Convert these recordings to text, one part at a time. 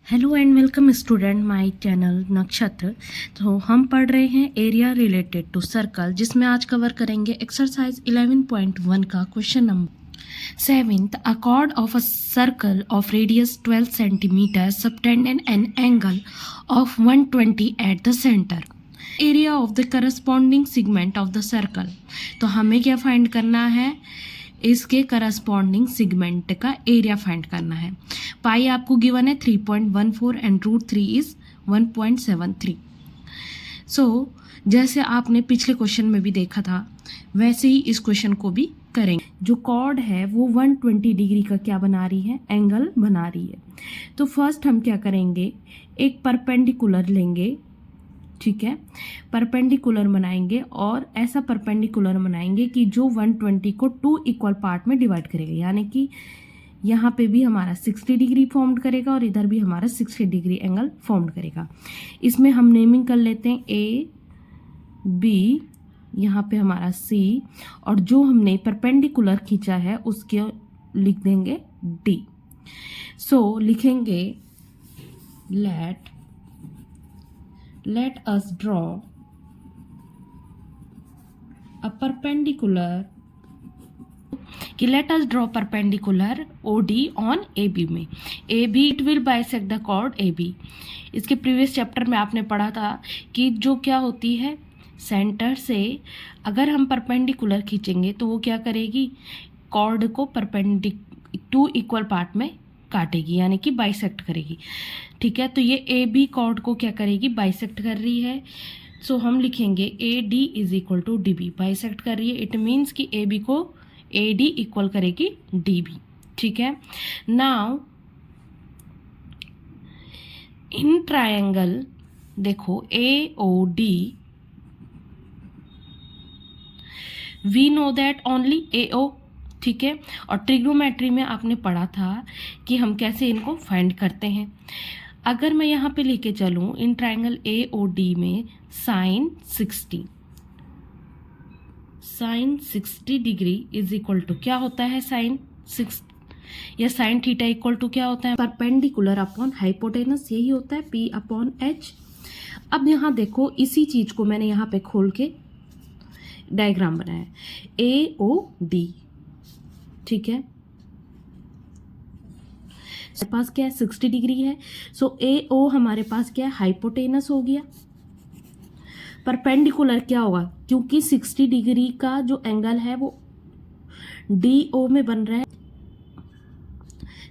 Hello and welcome student my channel नक्षत्र। तो हम पढ़ रहे हैं एरिया रिलेटेड टू सर्कल, जिसमें आज कवर करेंगे एक्सरसाइज 11.1 का question number 7। A chord of a circle of radius 12 centimeters subtended an angle of 120 at the center. Area of the corresponding segment of the circle. तो हमें क्या find करना है, इसके करस्पॉन्डिंग सिगमेंट का एरिया फाइंड करना है। पाई आपको गिवन है 3.14 एंड √3 इज 1.73। सो जैसे आपने पिछले क्वेश्चन में भी देखा था वैसे ही इस क्वेश्चन को भी करेंगे। जो कॉर्ड है वो 120 डिग्री का क्या बना रही है, एंगल बना रही है। तो फर्स्ट हम क्या करेंगे, एक परपेंडिकुलर लेंगे, ठीक है, परपेंडिकुलर बनाएंगे और ऐसा परपेंडिकुलर बनाएंगे कि जो 120 को 2 इक्वल पार्ट में डिवाइड करेगा, यानी कि यहाँ पे भी हमारा 60 डिग्री फॉर्म करेगा और इधर भी हमारा 60 डिग्री एंगल फॉर्म करेगा। इसमें हम नेमिंग कर लेते हैं ए बी, यहाँ पे हमारा सी, और जो हमने परपेंडिकुलर खींचा है उसके लिख देंगे डी। सो लिखेंगे let us draw a perpendicular कि let us draw perpendicular OD on AB में। AB it will bisect the chord AB। इसके प्रीवियस चैप्टर में आपने पढ़ा था कि जो क्या होती है, सेंटर से अगर हम परपेंडिकुलर खींचेंगे तो वो क्या करेगी, कॉर्ड को 2 इक्वल पार्ट में काटेगी, यानी कि बाइसेक्ट करेगी। ठीक है, तो ये ए बी कॉर्ड को क्या करेगी, बाइसेक्ट कर रही है। सो हम लिखेंगे A D is equal to D B. Bisect कर रही है, इट मीन्स कि ए बी को ए डी इक्वल करेगी डी बी। ठीक है, नाउ इन ट्रायंगल देखो A O D, we know that only A O. ठीक है, और ट्रिग्नोमेट्री में आपने पढ़ा था कि हम कैसे इनको फाइंड करते हैं। अगर मैं यहाँ पे लेके चलूँ in triangle A O D में sine 60 degree is equal to क्या होता है, साइन 6 या साइन थीटा इक्वल टू क्या होता है, परपेंडिकुलर अपॉन हाइपोटेनस, यही होता है P अपॉन H। अब यहाँ देखो इसी चीज को मैंने यहाँ पे खोल के डायग्राम बनाया, ए ओ डी। ठीक है, हमारे पास क्या है, 60 डिग्री है। सो ए ओ हमारे पास क्या है, हाइपोटेनस हो गया। परपेंडिकुलर क्या होगा, क्योंकि 60 डिग्री का जो एंगल है वो डी ओ में बन रहा है,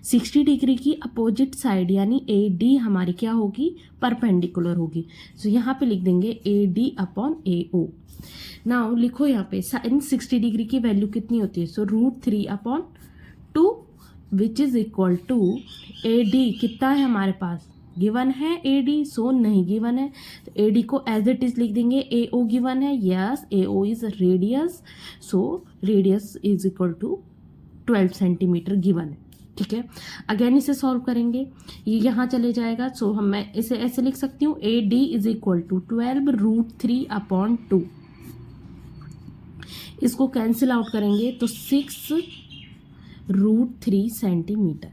60 डिग्री की अपोजिट साइड यानी ए डी हमारी क्या होगी, परपेंडिकुलर होगी। सो यहाँ पे लिख देंगे A D upon A O. Now लिखो यहाँ पे साइन 60 डिग्री की वैल्यू कितनी होती है, so √3 upon 2 which is equal to A D कितना है हमारे पास, गिवन है ए डी, सो नहीं गिवन है तो ए डी को एज इट इज लिख देंगे। ए ओ गिवन है, yes A O is radius, so radius is equal to 12 centimetre given है। ठीक है, अगेन इसे सॉल्व करेंगे, ये यहाँ चले जाएगा। सो मैं इसे ऐसे लिख सकती हूँ, A D is equal to 12 √3 upon 2। इसको कैंसिल आउट करेंगे तो 6 √3 सेंटीमीटर।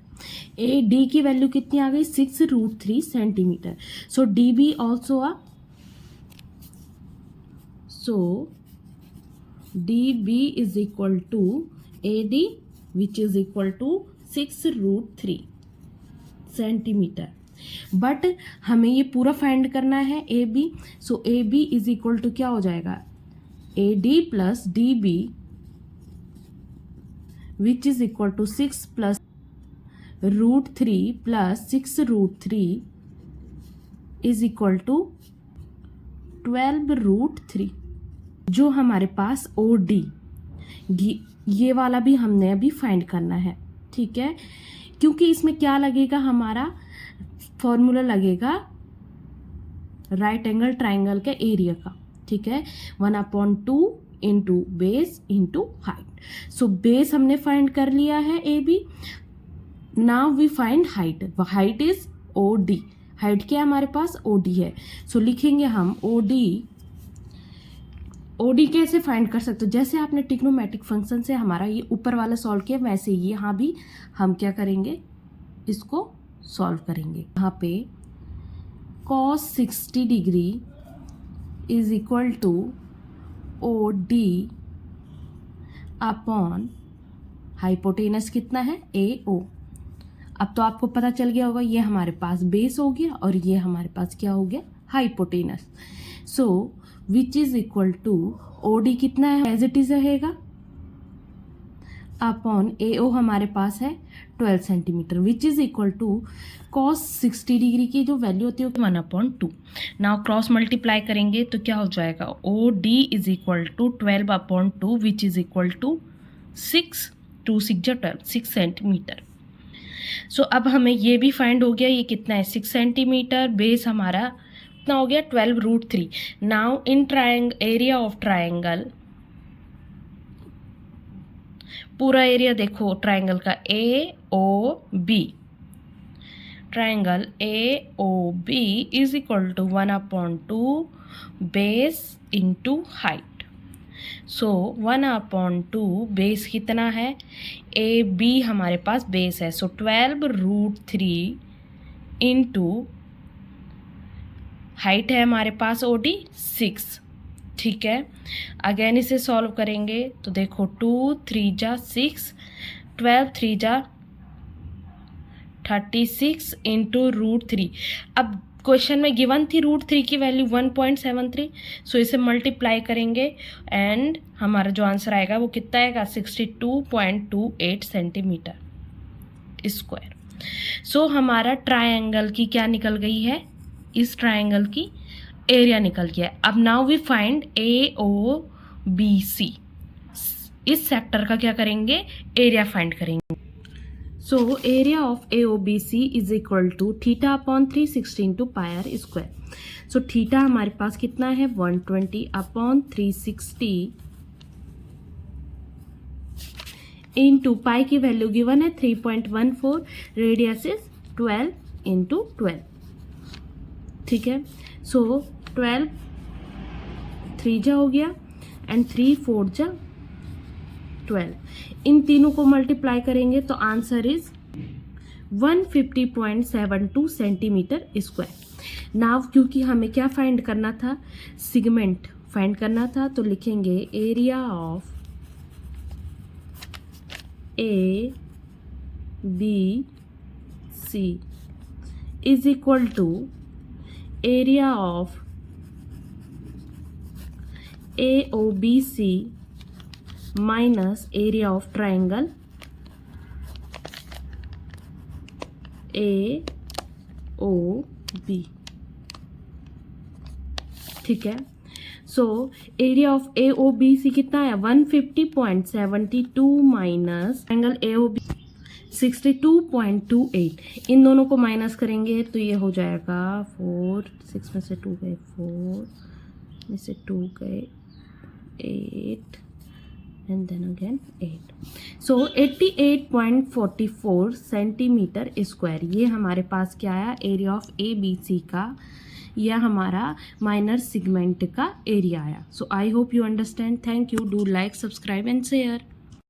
ए डी की वैल्यू कितनी आ गई, 6 √3 centimetre. So D B also D B is equal to A D which is equal to 6 √3 centimetre. But हमें ये पूरा फाइंड करना है A B. So A B is equal to क्या हो जाएगा, A D plus D B which is equal to 6 plus √3 plus 6 √3 is equal to 12 √3। जो हमारे पास ओ डी, ये वाला भी हमने अभी फाइंड करना है। ठीक है, क्योंकि इसमें क्या लगेगा, हमारा फॉर्मूला लगेगा राइट एंगल ट्राइंगल के एरिया का। ठीक है, 1/2 into base into height. So base हमने फाइंड कर लिया है A B. Now we find height, height is O D, height क्या हमारे पास, ओ डी है। सो लिखेंगे हम ओ डी कैसे फाइंड कर सकते हो, जैसे आपने ट्रिग्नोमेट्रिक फंक्शन से हमारा ये ऊपर वाला सॉल्व किया वैसे ही यहाँ भी हम क्या करेंगे, इसको सॉल्व करेंगे। यहाँ पे cos 60 degree is equal to OD upon hypotenuse कितना है AO। अब तो आपको पता चल गया होगा, ये हमारे पास बेस हो गया और ये हमारे पास क्या हो गया, hypotenuse. So which is equal to OD कितना है, एज इट इज रहेगा, अपॉन AO हमारे पास है 12 centimetre, which is equal to cos 60 degree की जो वैल्यू होती है 1/2। नाउ क्रॉस मल्टीप्लाई करेंगे तो क्या हो जाएगा, OD is equal to 12/2 which is equal to 6, 2 6 12, 6 centimetre. So अब हमें ये भी फाइंड हो गया, ये कितना है 6 सेंटीमीटर, बेस हमारा कितना हो गया 12√3। Now in triangle, area of triangle, पूरा एरिया देखो ट्रायंगल का AOB, triangle AOB is equal to 1/2 base into height. So 1/2 base कितना है, AB हमारे पास बेस है, सो 12√3 इंटू हाइट है हमारे पास OD 6। ठीक है, अगेन इसे सॉल्व करेंगे तो देखो 2 3 जा 6, 12 3 जा 36 इंटू √3। अब क्वेश्चन में गिवन थी √3 की वैल्यू 1.73, सो इसे मल्टीप्लाई करेंगे एंड हमारा जो आंसर आएगा वो कितना आएगा 62.28 सेंटीमीटर स्क्वायर। सो हमारा ट्रायंगल की क्या निकल गई है, इस ट्रायंगल की एरिया निकल गया। अब नाउ वी फाइंड AOBC, इस सेक्टर का क्या करेंगे, एरिया फाइंड करेंगे। So area of AOBC is equal to theta upon 360 into pi r square. So theta हमारे पास कितना है 120 अपॉन 360 इंटू पाई की वैल्यू गिवन है 3.14, रेडियस इज 12 इंटू 12। ठीक है, सो 12 3 जा हो गया एंड 3 4 जा 12, इन तीनों को मल्टीप्लाई करेंगे तो answer is 150.72 centimetre square. Now क्योंकि हमें क्या फाइंड करना था, सेगमेंट फाइंड करना था, तो लिखेंगे area of ABC is equal to area of AOBC minus area of triangle AOB। ठीक है, सो एरिया ऑफ AOBC कितना है 150.72 माइनस एंगल AOB 62.28, इन दोनों को माइनस करेंगे तो ये हो जाएगा 4, 6 में से 2 गए 4, में से 2 गए 8 and then again 8, so 88.44 centimetre square. ये हमारे पास क्या आया, एरिया ऑफ ABC का, या हमारा माइनर सेगमेंट का एरिया आया। So I hope you understand. Thank you, do like, subscribe and share.